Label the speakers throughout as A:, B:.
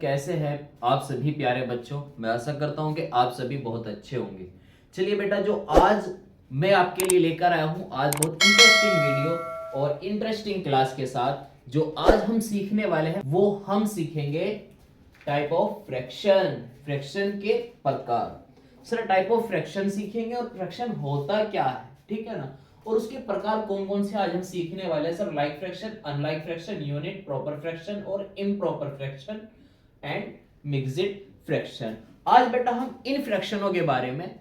A: कैसे हैं आप सभी प्यारे बच्चों। मैं आशा करता हूं कि आप सभी बहुत अच्छे होंगे। चलिए बेटा, जो आज मैं आपके लिए लेकर आया हूं, आज बहुत इंटरेस्टिंग वीडियो और इंटरेस्टिंग क्लास के साथ जो आज हम सीखने वाले हैं वो हम सीखेंगे टाइप ऑफ फ्रैक्शन, फ्रैक्शन के प्रकार। सर टाइप ऑफ फ्रैक्शन सीखेंगे और फ्रैक्शन होता क्या है, ठीक है ना, और उसके प्रकार कौन कौन से आज हम सीखने वाले हैं। Sir like fraction, unlike fraction, unit, proper fraction और improper fraction and mixed fraction. आज बेटा हम इन फ्रैक्शनों के बारे में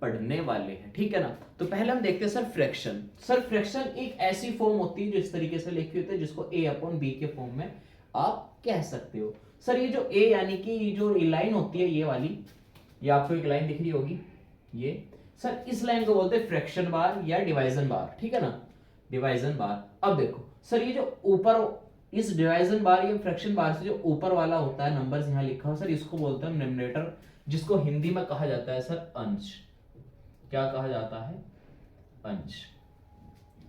A: पढ़ने वाले हैं, ठीक है ना। तो पहले हम देखते हैं सर फ्रैक्शन। सर फ्रैक्शन एक ऐसी फॉर्म होती है जो इस तरीके से लिखी होती है, जिसको a अपॉन b के फॉर्म में आप कह सकते हो। सर ये जो a यानी कि जो लाइन होती है ये वाली, ये आपको एक लाइन दिख रही होगी, ये सर इस लाइन को बोलते हैं फ्रैक्शन बार या डिवाइजन बार, ठीक है ना, डिवाइजन बार। अब देखो सर ये जो ऊपर इस डिवाइजन बार या फ्रैक्शन बार से जो ऊपर वाला होता है नंबर्स यहाँ लिखा हो, सर इसको बोलते हैं न्यूमरेटर, जिसको हिंदी में कहा जाता है सर अंश। क्या कहा जाता है? अंश।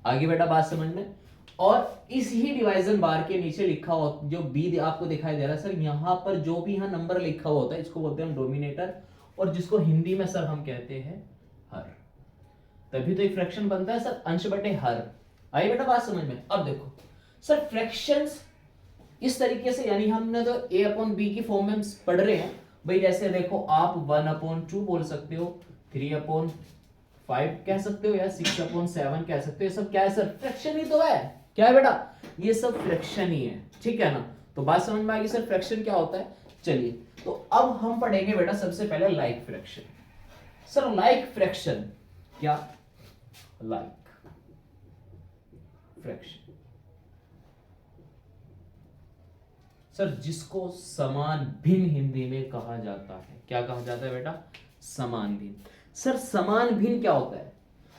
A: आगे बेटा बात समझ में। और इस ही डिवाइजन बार के नीचे लिखा हो जो बी आपको दिखाई दे रहा है, सर यहाँ पर जो भी यहाँ नंबर लिखा हुआ होता है इसको बोलते हैं हम डोमिनेटर, और जिसको हिंदी में सर हम कहते हैं हर। तभी तो एक फ्रैक्शन बनता है सर अंश बटे हर। आई बेटा बात समझ में। अब देखो सर फ्रैक्शंस इस तरीके से, यानी हमने तो a अपॉन बी की फॉर्म में पढ़ रहे हैं भाई। जैसे देखो आप 1/2 बोल सकते हो, 3/5 कह सकते हो या 6/7 कह सकते हो। ये सब क्या है सर? फ्रैक्शन ही तो है। क्या है बेटा? ये सब फ्रैक्शन ही है, ठीक है ना। तो बात समझ में आ गई सर फ्रैक्शन क्या होता है। चलिए तो अब हम पढ़ेंगे बेटा सबसे पहले like fraction. Sir like fraction क्या? लाइक फ्रैक्शन सर जिसको समान भिन्न हिंदी में कहा जाता है। क्या कहा जाता है बेटा? समान भिन्न। सर समान भिन्न क्या होता है?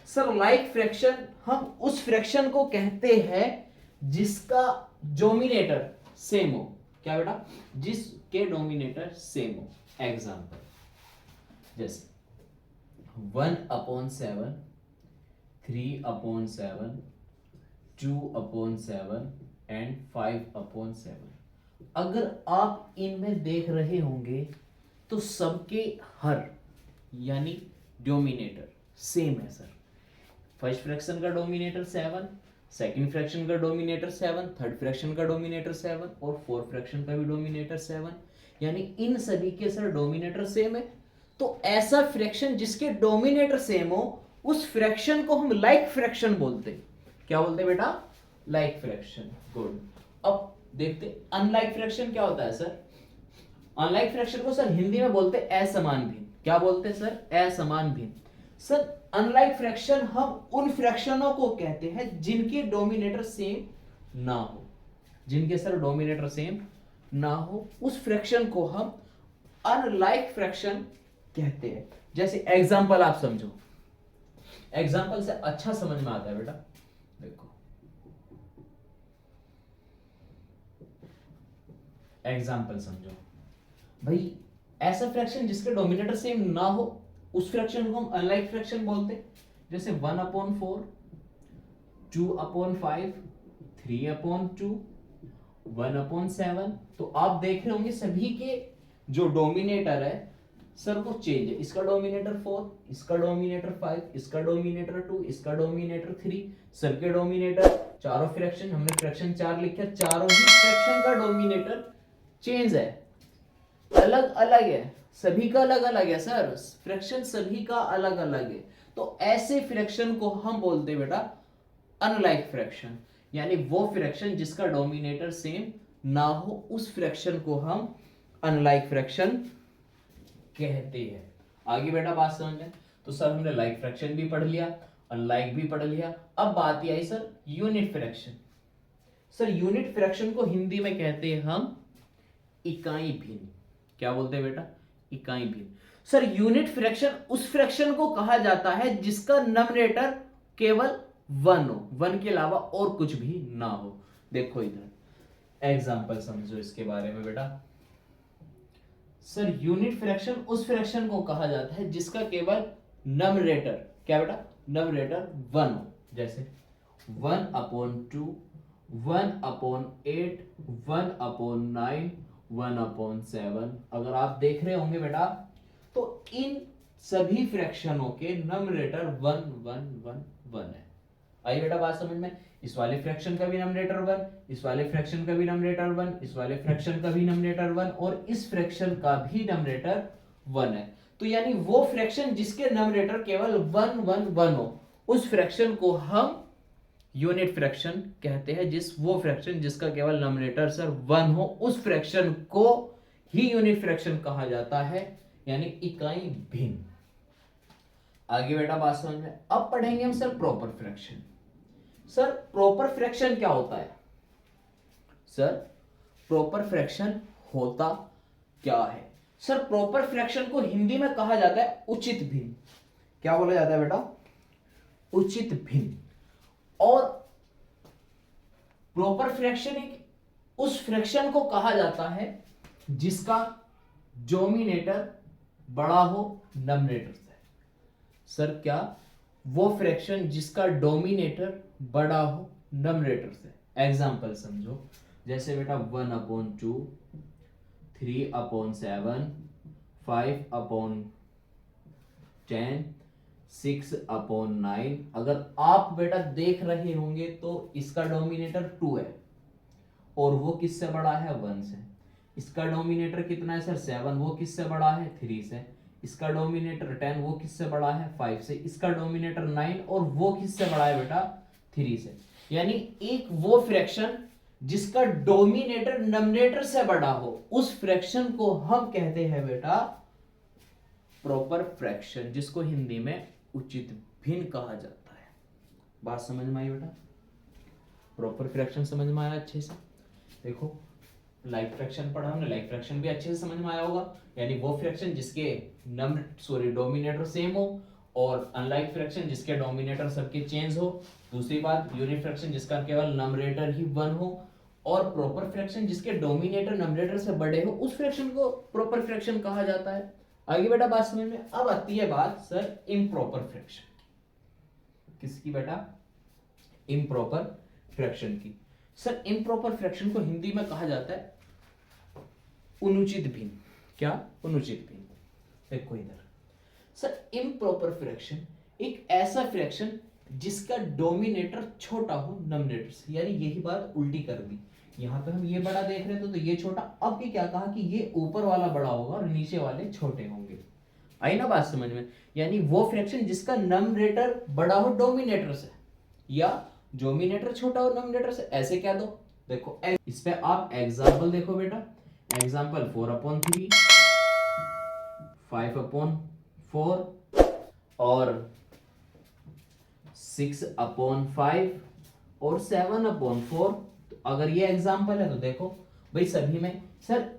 A: सर लाइक फ्रैक्शन हम उस फ्रैक्शन को कहते हैं जिसका डोमिनेटर सेम हो। क्या बेटा? जिसके डोमिनेटर सेम हो। एग्जांपल जैसे 1/7, 3/7, 2/7 एंड 5/7। अगर आप इनमें देख रहे होंगे तो सबके हर यानी डोमिनेटर सेम है सर। फर्स्ट फ्रैक्शन का डोमिनेटर 7, सेकंड फ्रैक्शन का डोमिनेटर 7, थर्ड फ्रैक्शन का डोमिनेटर 7 और फोर्थ फ्रैक्शन का भी डोमिनेटर 7, यानी इन सभी के सर डोमिनेटर सेम है। तो ऐसा फ्रैक्शन जिसके डोमिनेटर सेम हो उस फ्रैक्शन को हम लाइक फ्रैक्शन बोलते हैं। क्या बोलते हैं बेटा? Like fraction. गुड। अब देखते अनलाइक फ्रैक्शन क्या होता है सर। अनलाइक फ्रैक्शन को सर हिंदी में बोलते हैं असमान भिन्न। क्या बोलते हैं सर? असमान भिन्न। सर अनलाइक फ्रैक्शन हम उन फ्रैक्शनों को कहते हैं जिनके डोमिनेटर सेम ना हो। जिनके सर डोमिनेटर सेम ना हो उस फ्रैक्शन को हम अनलाइक फ्रैक्शन कहते हैं। जैसे एग्जांपल आप समझो, एग्जांपल से अच्छा समझ में आता है बेटा। देखो एग्जाम्पल समझो भाई, ऐसा फ्रैक्शन जिसके डोमिनेटर सेम ना हो उस फ्रैक्शन को हम अनलाइक फ्रैक्शन बोलते हैं। जैसे 1/4, 2/5, 3/2, 1/7। तो आप देख रहे होंगे सभी के जो डोमिनेटर है सर वो चेंज है। इसका डोमिनेटर 4, इसका डोमिनेटर 5, इसका डोमिनेटर 2, इसका डोमिनेटर 3, सबके डोमिनेटर, चारों फ्रैक्शन, हमने फ्रैक्शन 4 लिखा, चारों ही फ्रैक्शन का डोमिनेटर चेंज है, अलग अलग है, सभी का अलग अलग है सर। फ्रैक्शन सभी का अलग अलग है। तो ऐसे फ्रैक्शन को हम बोलते हैं बेटा अनलाइक फ्रैक्शन, यानी वो फ्रैक्शन जिसका डोमिनेटर सेम ना हो उस फ्रैक्शन को हम अनलाइक फ्रैक्शन कहते हैं। आगे बेटा बात समझ में। तो सर हमने लाइक फ्रैक्शन भी पढ़ लिया, अनलाइक भी पढ़ लिया। अब बात आई sir unit fraction. Sir unit fraction को हिंदी में कहते हैं हम इकाई भिन्न। क्या बोलते हैं बेटा? इकाई भिन्न। सर यूनिट फ्रैक्शन उस फ्रैक्शन को कहा जाता है जिसका नॉमिनेटर केवल 1 हो, 1 के अलावा और कुछ भी ना हो। देखो इधर एग्जांपल समझो इसके बारे में बेटा। सर यूनिट फ्रैक्शन उस फ्रैक्शन को कहा जाता है जिसका केवल नॉमिनेटर, क्या बेटा? नॉमिनेटर 1 हो। जैसे 1/2, 1/8, 1/9 1/7। अगर आप देख रहे होंगे बेटा तो इन सभी फ्रैक्शनों के नमरेटर 1 1 1 1 है। आई बेटा बात समझ में? इस वाले फ्रैक्शन का भी नमरेटर 1, इस वाले फ्रैक्शन का भी नमरेटर 1, इस वाले फ्रैक्शन का भी नमरेटर 1 और इस फ्रैक्शन का भी नमरेटर 1 है। तो यानी वो फ्रैक्शन जिसके नमरेटर केवल 1 1 1 हो उस फ्रैक्शन को हम यूनिट फ्रैक्शन कहते हैं। वो फ्रैक्शन जिसका केवल नमरेटर सर 1 हो उस फ्रैक्शन को ही यूनिट फ्रैक्शन कहा जाता है, यानी इकाई भिन्न। आगे बेटा बात समझ में? अब पढ़ेंगे हम sir proper fraction. Sir proper fraction क्या होता है? सर प्रॉपर फ्रैक्शन होता क्या है? सर प्रॉपर फ्रैक्शन को हिंदी में कहा जाता है उचित भिन्न। क्या बोला जाता है बेटा? उचित भिन्न। और प्रॉपर फ्रैक्शन एक उस फ्रैक्शन को कहा जाता है जिसका डोमिनेटर बड़ा हो नमरेटर से। सर क्या? वो फ्रैक्शन जिसका डोमिनेटर बड़ा हो नमरेटर से। एग्जांपल समझो, जैसे बेटा 1/2, 3/7, 5/10, 6/9। अगर आप बेटा देख रहे होंगे तो इसका डोमिनेटर 2 है और वो किससे बड़ा है? 1 से। इसका डोमिनेटर कितना है सर? 7। वो किससे बड़ा है? 3 से। इसका डोमिनेटर 10, वो किससे बड़ा है? 5 से। इसका डोमिनेटर 9 और वो किससे बड़ा है बेटा? 3 से। यानी एक वो फ्रैक्शन जिसका डोमिनेटर नमरेटर से बड़ा हो उस फ्रैक्शन को हम कहते हैं बेटा प्रॉपर फ्रैक्शन, जिसको हिंदी में उचित भिन्न कहा जाता है। बात समझ में आई बेटा? प्रॉपर फ्रैक्शन समझ में आया अच्छे से? देखो लाइक फ्रैक्शन पढ़ा हमने, लाइक फ्रैक्शन भी अच्छे से समझ में आया होगा, यानी वो फ्रैक्शन जिसके डोमिनेटर सेम हो, और अनलाइक फ्रैक्शन जिसके डोमिनेटर सबके चेंज हो। दूसरी बात यूनिट फ्रैक्शन जिसका केवल नमरेटर ही 1 हो, और प्रॉपर फ्रैक्शन जिसके डोमिनेटर नमरेटर से बड़े हो उस फ्रैक्शन को प्रॉपर फ्रैक्शन कहा जाता है। आगे बेटा बात समझ में? अब आती है बात सर इम्प्रॉपर फ्रैक्शन। किसकी बेटा? इम्प्रॉपर फ्रैक्शन की। सर इम्प्रॉपर फ्रैक्शन को हिंदी में कहा जाता है अनुचित भिन्न। क्या? अनुचित भिन्न। देखो इधर सर इम्प्रॉपर फ्रैक्शन एक ऐसा फ्रैक्शन जिसका डोमिनेटर छोटा हो नमरेटर से। यानी यही बात उल्टी कर दी, यहां पे हम ये बड़ा देख रहे थे तो ये छोटा, अब ये क्या कहा कि ये ऊपर वाला बड़ा होगा और नीचे वाले छोटे होंगे। आई ना बात समझ में? यानी वो फ्रैक्शन जिसका नमरेटर बड़ा हो डोमिनेटर से या डोमिनेटर छोटा हो नमरेटर से। ऐसे क्या दो, देखो इस पे आप एग्जांपल देखो बेटा। एग्जांपल 4/3, 5/4 और 6/5 और 7/4। तो अगर ये एग्जांपल है तो देखो भाई सभी में सर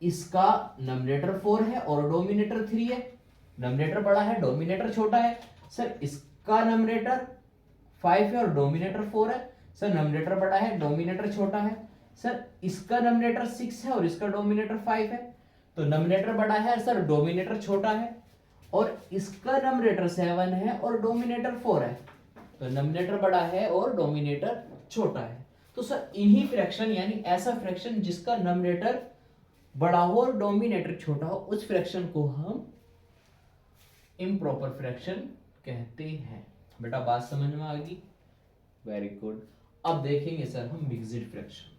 A: इसका नमरेटर 4 है और डोमिनेटर 3 है। नमरेटर बड़ा है, डोमिनेटर छोटा है। सर इसका नमरेटर 5 है और डोमिनेटर 4 है। सर नमरेटर बड़ा है, डोमिनेटर छोटा है। सर इसका नमरेटर 6 है और इसका डोमिनेटर 5 है। तो नमरेटर बड़ा है सर, डोमिनेटर छोटा है। और इसका नमरेटर 7 है और डोमिनेटर 4 है। तो नमरेटर बड़ा है और डोमिनेटर छोटा है। तो सर इन्हीं फ्रैक्शन यानी ऐसा फ्रैक्शन जिसका नमरेटर बड़ा हो और डोमिनेटर छोटा हो उस फ्रैक्शन को हम इम्प्रॉपर फ्रैक्शन कहते हैं। बेटा बात समझ में आ गई? Very good. अब देखेंगे सर हम मिक्स्ड फ्रैक्शन।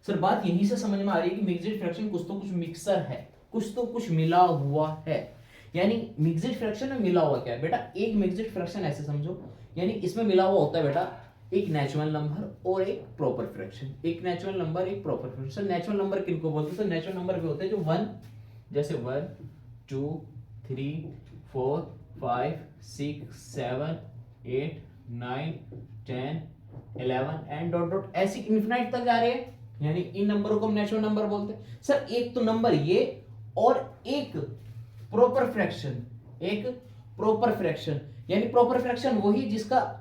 A: सर बात यहीं से समझ में आ रही है कि मिक्स्ड फ्रैक्शन कुछ तो कुछ मिक्सर है, कुछ तो कुछ मिला हुआ है। यानी मिक्स्ड फ्रैक्शन में मिला हुआ क्या है बेटा? एक मिक्स्ड फ्रैक्शन ऐसे समझो, यानी इसमें मिला हुआ होता है बेटा एक नेचुरल नंबर और एक प्रॉपर फ्रैक्शन। एक नेचुरल नंबर, एक प्रॉपर फ्रैक्शन। नेचुरल नंबर किनको बोलते हैं? सर नेचुरल नंबर भी होते हैं जो 1, जैसे 1 2 3 4 5 6 7 8 9 10 11 एंड डॉट डॉट ऐसे इनफिनाइट तक जा रहे हैं, यानी इन नंबरों को हम नेचुरल नंबर बोलते हैं। सर एक तो नंबर ये और एक प्रॉपर फ्रैक्शन, एक प्रॉपर फ्रैक्शन। यानी प्रॉपर फ्रैक्शन वही जिसका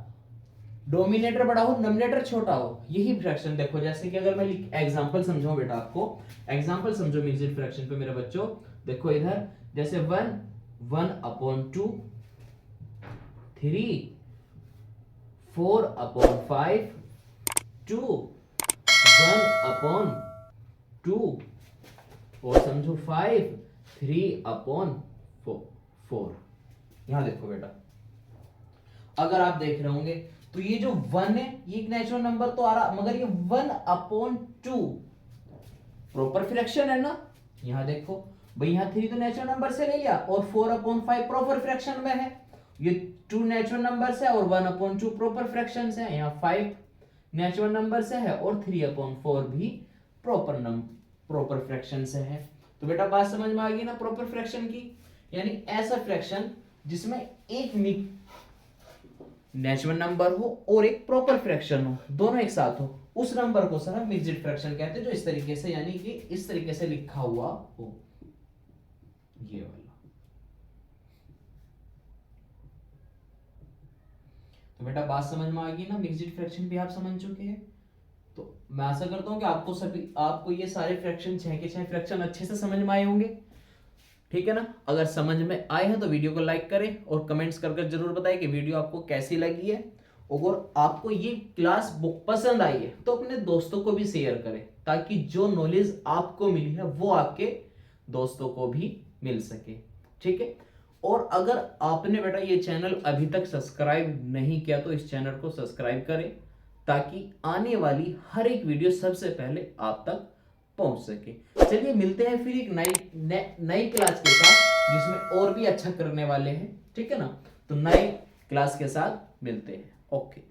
A: डोमिनेटर बड़ा हो नोमिनेटर छोटा हो, यही फ्रैक्शन। देखो जैसे कि अगर मैं एग्जांपल समझाऊं बेटा आपको, एग्जांपल समझो मिक्स्ड फ्रैक्शन पे मेरे बच्चों। देखो इधर जैसे 1 1/2 3 4/5 2 1/, 2 और समझो 5 3/4। यहां देखो बेटा, अगर आप देख रहे होंगे तो ये जो 1 है ये एक नेचुरल नंबर तो आ रहा, मगर ये 1/2 प्रॉपर फ्रैक्शन है ना। यहां देखो भाई, यहां 3 तो नेचुरल नंबर से ले लिया और 4/5 प्रॉपर फ्रैक्शन में है। ये 2 नेचुरल नंबर से और 1/2 प्रॉपर फ्रैक्शन से है। यहाँ 5 नेचुरल नंबर से है और 3/4 भी प्रॉपर फ्रैक्शन से है। तो बेटा बात समझ में आ गई ना प्रॉपर फ्रैक्शन की, यानी ऐसा फ्रैक्शन जिसमें एक नेचुरल नंबर हो और एक प्रॉपर फ्रैक्शन हो, दोनों एक साथ हो, उस नंबर को सर हम मिक्स्ड फ्रैक्शन कहते हैं, जो इस तरीके से, यानी कि इस तरीके से लिखा हुआ हो, ये वाला। तो बेटा बात समझ में आ गई ना, मिक्स्ड फ्रैक्शन भी आप समझ चुके हैं। तो मैं आशा करता हूं कि आपको ये सारे फ्रैक्शन 6 के 6 फ्रैक्शन अच्छे से समझ में आए होंगे। ठीक है ना। अगर समझ में आए हैं तो वीडियो को लाइक करें और कमेंट्स कर जरूर बताएं कि वीडियो आपको कैसी लगी है। और आपको ये क्लास बुक पसंद आई है तो अपने दोस्तों को भी शेयर करें, ताकि जो नॉलेज आपको मिली है वो आपके दोस्तों को भी मिल सके। ठीक है। और अगर आपने बेटा ये चैनल अभी तक सब्सक्राइब नहीं किया तो इस चैनल को सब्सक्राइब करें, ताकि आने वाली हर एक वीडियो सबसे पहले आप तक पहुंच सके। चलिए मिलते हैं फिर एक नई क्लास के साथ, जिसमें और भी अच्छा करने वाले हैं। ठीक है ना। तो नई क्लास के साथ मिलते हैं। ओके।